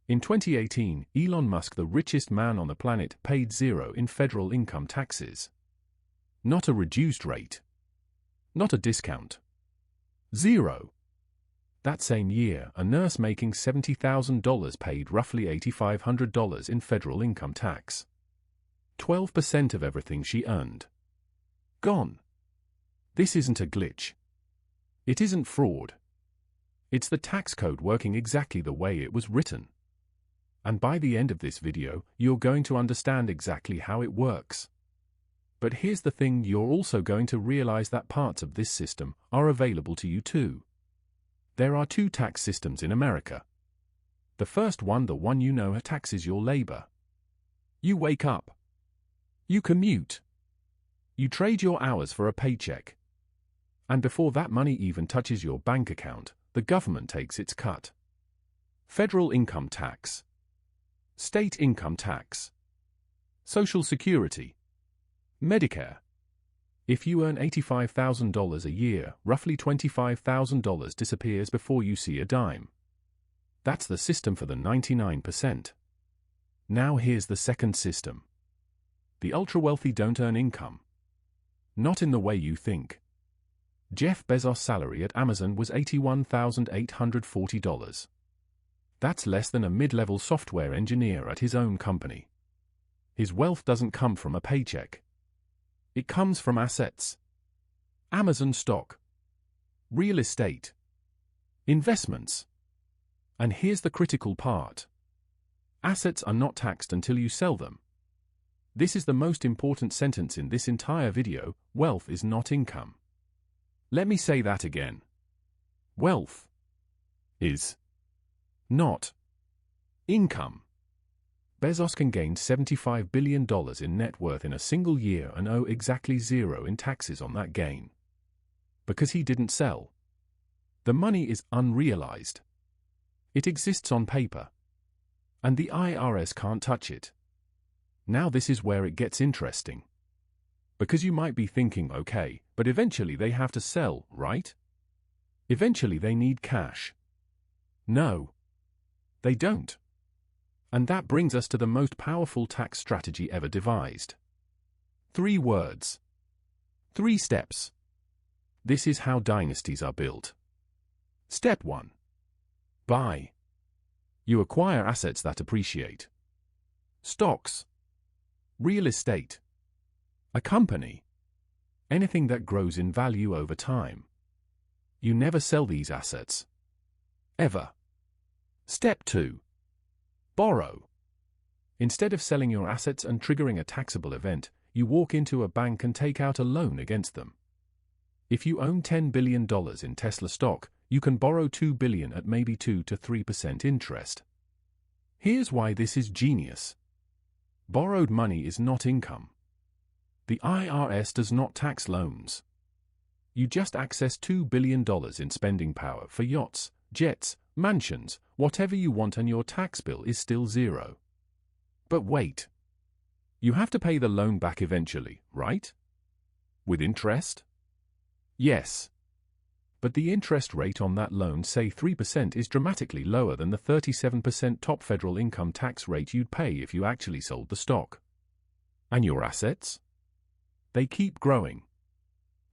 In 2018, Elon Musk, the richest man on the planet, paid zero in federal income taxes. Not a reduced rate. Not a discount. Zero. That same year, a nurse making $70,000 paid roughly $8,500 in federal income tax. 12% of everything she earned. Gone. This isn't a glitch. It isn't fraud. It's the tax code working exactly the way it was written. And by the end of this video, you're going to understand exactly how it works. But here's the thing, you're also going to realize that parts of this system are available to you too. There are two tax systems in America. The first one, the one you know, taxes your labor. You wake up. You commute. You trade your hours for a paycheck. And before that money even touches your bank account, the government takes its cut. Federal income tax. State income tax. Social Security. Medicare. If you earn $85,000 a year, roughly $25,000 disappears before you see a dime. That's the system for the 99%. Now here's the second system. The ultra-wealthy don't earn income. Not in the way you think. Jeff Bezos' salary at Amazon was $81,840. That's less than a mid-level software engineer at his own company. His wealth doesn't come from a paycheck. It comes from assets. Amazon stock. Real estate. Investments. And here's the critical part. Assets are not taxed until you sell them. This is the most important sentence in this entire video: wealth is not income. Let me say that again. Wealth is not income. Bezos can gain $75 billion in net worth in a single year and owe exactly zero in taxes on that gain. Because he didn't sell. The money is unrealized. It exists on paper. And the IRS can't touch it. Now this is where it gets interesting. Because you might be thinking, okay, but eventually they have to sell, right? Eventually they need cash. No. They don't. And that brings us to the most powerful tax strategy ever devised. 3 words. 3 steps. This is how dynasties are built. Step 1. Buy. You acquire assets that appreciate. Stocks. Real estate. A company. Anything that grows in value over time. You never sell these assets. Ever. Step 2. Borrow. Instead of selling your assets and triggering a taxable event, you walk into a bank and take out a loan against them. If you own $10 billion in Tesla stock, you can borrow $2 billion at maybe 2 to 3% interest. Here's why this is genius. Borrowed money is not income. The IRS does not tax loans. You just access $2 billion in spending power for yachts, jets, mansions, whatever you want, and your tax bill is still zero. But wait. You have to pay the loan back eventually, right? With interest? Yes. But the interest rate on that loan, say 3%, is dramatically lower than the 37% top federal income tax rate you'd pay if you actually sold the stock. And your assets? They keep growing.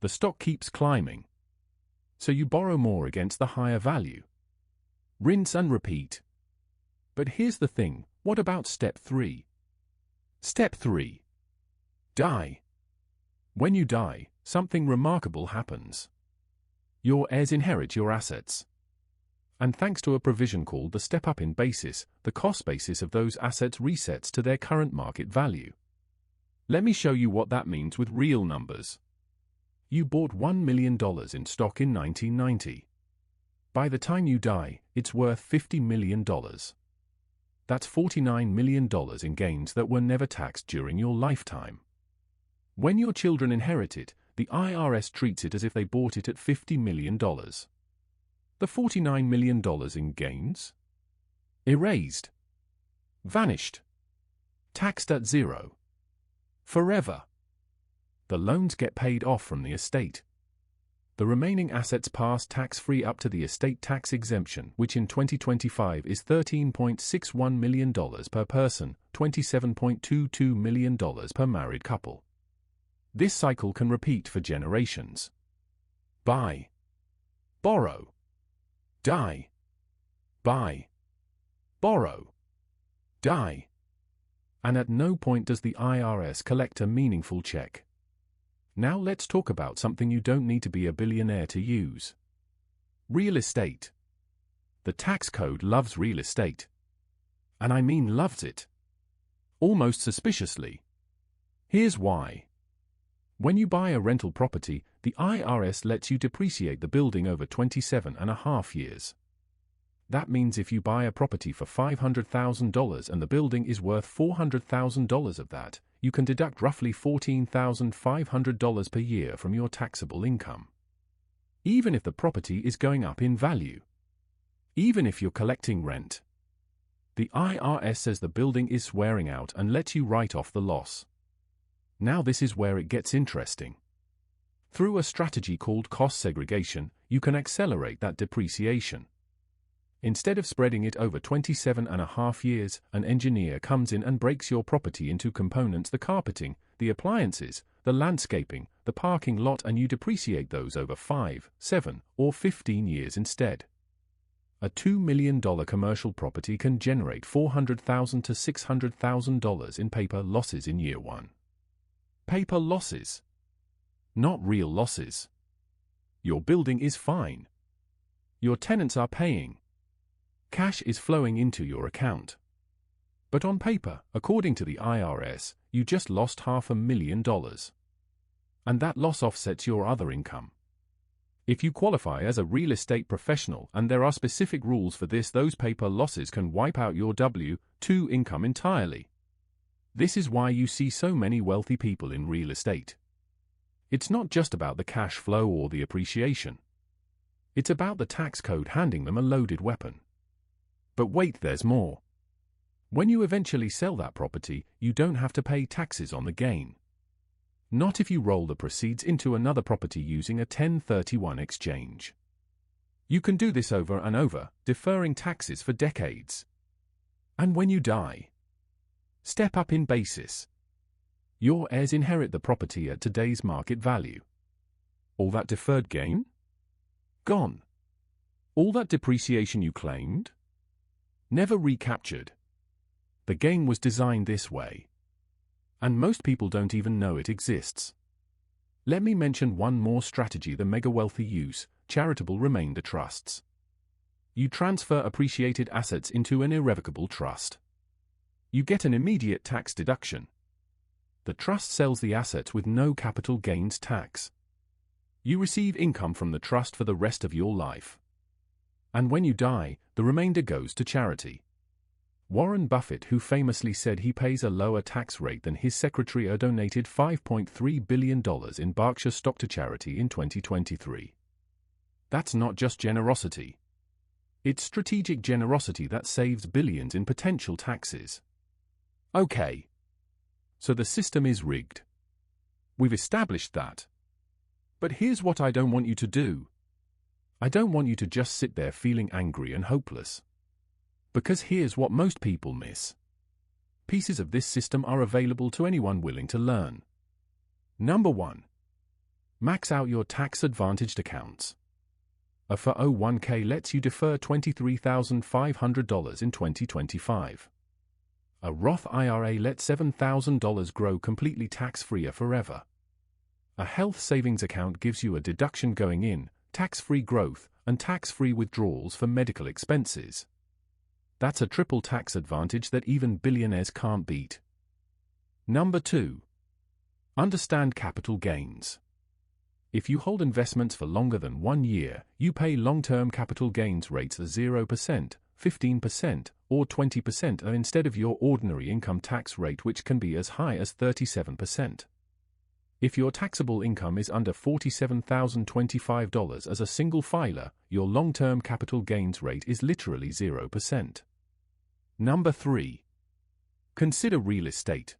The stock keeps climbing. So you borrow more against the higher value. Rinse and repeat. But here's the thing, what about step 3? Step 3. Die. When you die, something remarkable happens. Your heirs inherit your assets. And thanks to a provision called the step-up in basis, the cost basis of those assets resets to their current market value. Let me show you what that means with real numbers. You bought $1 million in stock in 1990. By the time you die, it's worth $50 million. That's $49 million in gains that were never taxed during your lifetime. When your children inherit it, the IRS treats it as if they bought it at $50 million. The $49 million in gains? Erased. Vanished. Taxed at zero. Forever. The loans get paid off from the estate. The remaining assets pass tax-free up to the estate tax exemption, which in 2025 is $13.61 million per person, $27.22 million per married couple. This cycle can repeat for generations. Buy, borrow, die. Buy, borrow, die. And at no point does the IRS collect a meaningful check. Now let's talk about something you don't need to be a billionaire to use. Real estate. The tax code loves real estate. And I mean loves it. Almost suspiciously. Here's why. When you buy a rental property, the IRS lets you depreciate the building over 27.5 years. That means if you buy a property for $500,000 and the building is worth $400,000 of that, you can deduct roughly $14,500 per year from your taxable income. Even if the property is going up in value. Even if you're collecting rent. The IRS says the building is wearing out and lets you write off the loss. Now this is where it gets interesting. Through a strategy called cost segregation, you can accelerate that depreciation. Instead of spreading it over 27.5 years, an engineer comes in and breaks your property into components: the carpeting, the appliances, the landscaping, the parking lot, and you depreciate those over 5, 7, or 15 years instead. A $2 million commercial property can generate $400,000 to $600,000 in paper losses in year one. Paper losses. Not real losses. Your building is fine. Your tenants are paying. Cash is flowing into your account. But on paper, according to the IRS, you just lost $500,000. And that loss offsets your other income. If you qualify as a real estate professional, and there are specific rules for this, those paper losses can wipe out your W-2 income entirely. This is why you see so many wealthy people in real estate. It's not just about the cash flow or the appreciation. It's about the tax code handing them a loaded weapon. But wait, there's more. When you eventually sell that property, you don't have to pay taxes on the gain. Not if you roll the proceeds into another property using a 1031 exchange. You can do this over and over, deferring taxes for decades. And when you die, step up in basis. Your heirs inherit the property at today's market value. All that deferred gain? Gone. All that depreciation you claimed? Never recaptured. The game was designed this way. And most people don't even know it exists. Let me mention one more strategy the mega-wealthy use: charitable remainder trusts. You transfer appreciated assets into an irrevocable trust. You get an immediate tax deduction. The trust sells the assets with no capital gains tax. You receive income from the trust for the rest of your life. And when you die, the remainder goes to charity. Warren Buffett, who famously said he pays a lower tax rate than his secretary, donated $5.3 billion in Berkshire stock to charity in 2023. That's not just generosity. It's strategic generosity that saves billions in potential taxes. Okay. So the system is rigged. We've established that. But here's what I don't want you to do. I don't want you to just sit there feeling angry and hopeless. Because here's what most people miss. Pieces of this system are available to anyone willing to learn. Number 1. Max out your tax-advantaged accounts. A 401k lets you defer $23,500 in 2025. A Roth IRA lets $7,000 grow completely tax-free forever. A health savings account gives you a deduction going in, tax-free growth, and tax-free withdrawals for medical expenses. That's a triple tax advantage that even billionaires can't beat. Number 2. Understand capital gains. If you hold investments for longer than 1 year, you pay long-term capital gains rates of 0%, 15%, or 20% instead of your ordinary income tax rate, which can be as high as 37%. If your taxable income is under $47,025 as a single filer, your long-term capital gains rate is literally 0%. Number 3. Consider real estate.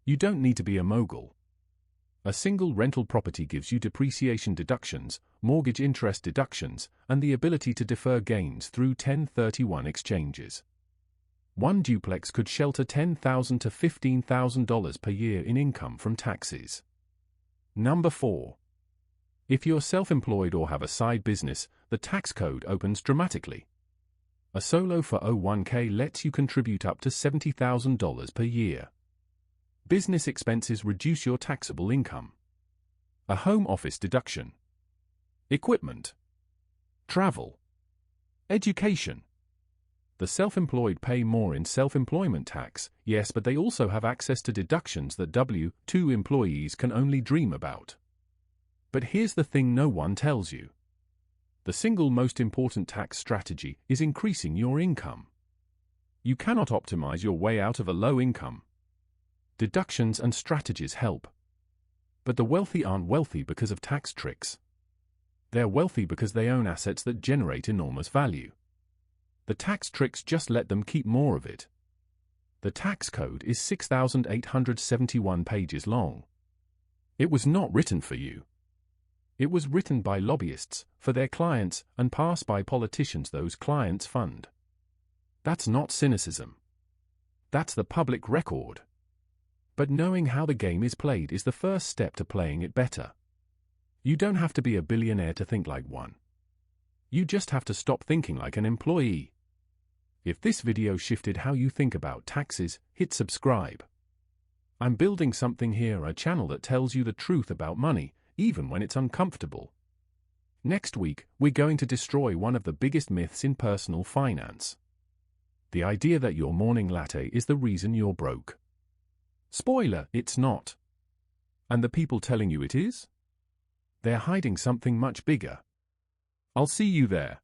You don't need to be a mogul. A single rental property gives you depreciation deductions, mortgage interest deductions, and the ability to defer gains through 1031 exchanges. One duplex could shelter $10,000 to $15,000 per year in income from taxes. Number 4. If you're self-employed or have a side business, the tax code opens dramatically. A solo 401k lets you contribute up to $70,000 per year. Business expenses reduce your taxable income. A home office deduction. Equipment. Travel. Education. The self-employed pay more in self-employment tax, yes, but they also have access to deductions that W-2 employees can only dream about. But here's the thing no one tells you. The single most important tax strategy is increasing your income. You cannot optimize your way out of a low income. Deductions and strategies help. But the wealthy aren't wealthy because of tax tricks. They're wealthy because they own assets that generate enormous value. The tax tricks just let them keep more of it. The tax code is 6,871 pages long. It was not written for you. It was written by lobbyists, for their clients, and passed by politicians those clients fund. That's not cynicism. That's the public record. But knowing how the game is played is the first step to playing it better. You don't have to be a billionaire to think like one. You just have to stop thinking like an employee. If this video shifted how you think about taxes, hit subscribe. I'm building something here, a channel that tells you the truth about money, even when it's uncomfortable. Next week, we're going to destroy one of the biggest myths in personal finance. The idea that your morning latte is the reason you're broke. Spoiler, it's not. And the people telling you it is? They're hiding something much bigger. I'll see you there.